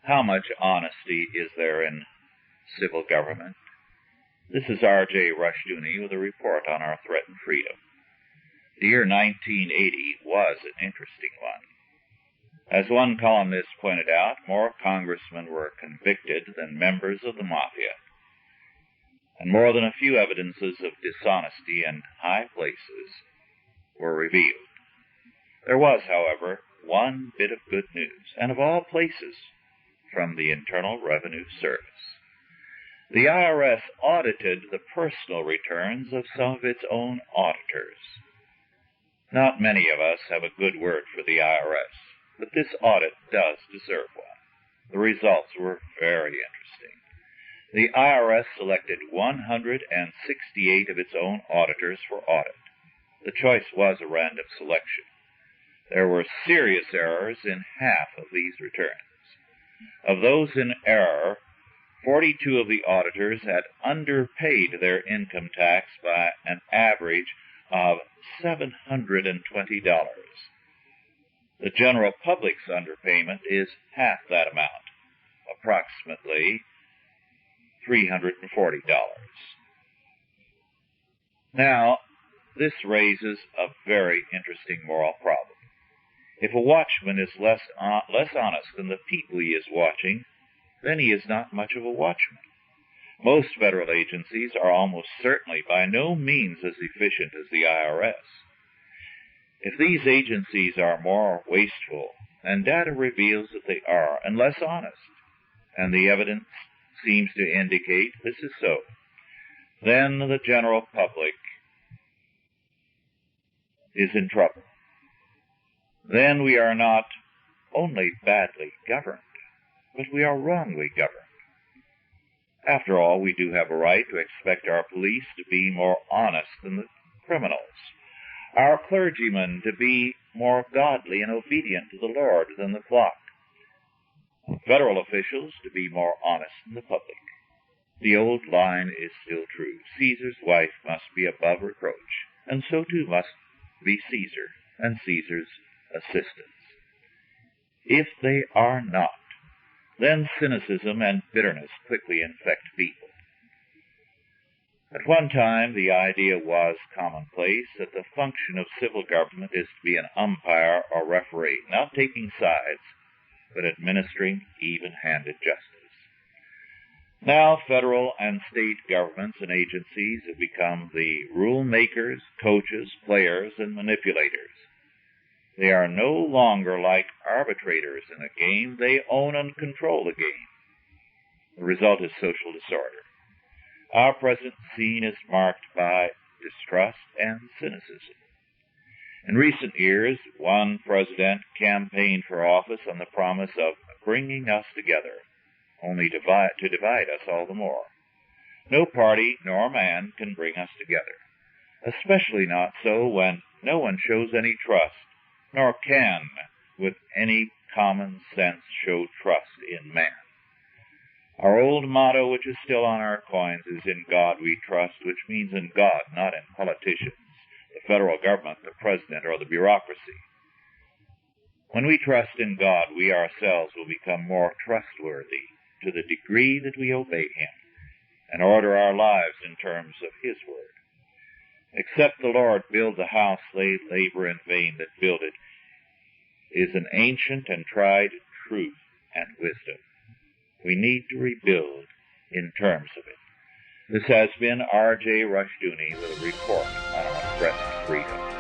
How much honesty is there in civil government? This is R.J. Rushdoony with a report on our threatened freedom. The year 1980 was an interesting one. As one columnist pointed out, more congressmen were convicted than members of the mafia, and more than a few evidences of dishonesty in high places were revealed. There was, however, one bit of good news, and of all places, from the Internal Revenue Service. The IRS audited the personal returns of some of its own auditors. Not many of us have a good word for the IRS, but this audit does deserve one. The results were very interesting. The IRS selected 168 of its own auditors for audit. The choice was a random selection. There were serious errors in half of these returns. Of those in error, 42 of the auditors had underpaid their income tax by an average of $720. The general public's underpayment is half that amount, approximately $340. Now, this raises a very interesting moral problem. If a watchman is less honest than the people he is watching, then he is not much of a watchman. Most federal agencies are almost certainly by no means as efficient as the IRS. If these agencies are more wasteful, and data reveals that they are, and less honest, and the evidence seems to indicate this is so, then the general public is in trouble. Then we are not only badly governed, but we are wrongly governed. After all, we do have a right to expect our police to be more honest than the criminals, our clergymen to be more godly and obedient to the Lord than the flock, federal officials to be more honest than the public. The old line is still true. Caesar's wife must be above reproach, and so too must be Caesar and Caesar's assistants. If they are not, then cynicism and bitterness quickly infect people. At one time, the idea was commonplace that the function of civil government is to be an umpire or referee, not taking sides, but administering even-handed justice. Now, federal and state governments and agencies have become the rule makers, coaches, players, and manipulators. They are no longer like arbitrators in a game. They own and control the game. The result is social disorder. Our present scene is marked by distrust and cynicism. In recent years, one president campaigned for office on the promise of bringing us together, only to divide us all the more. No party nor man can bring us together, especially not so when no one shows any trust, nor can, with any common sense, show trust in man. Our old motto, which is still on our coins, is "In God we trust," which means in God, not in politicians, the federal government, the president, or the bureaucracy. When we trust in God, we ourselves will become more trustworthy to the degree that we obey Him and order our lives in terms of His word. Except the Lord build the house, they labor in vain that build it, is an ancient and tried truth and wisdom. We need to rebuild in terms of it. This has been R.J. Rushdoony with a report on our threatened freedom.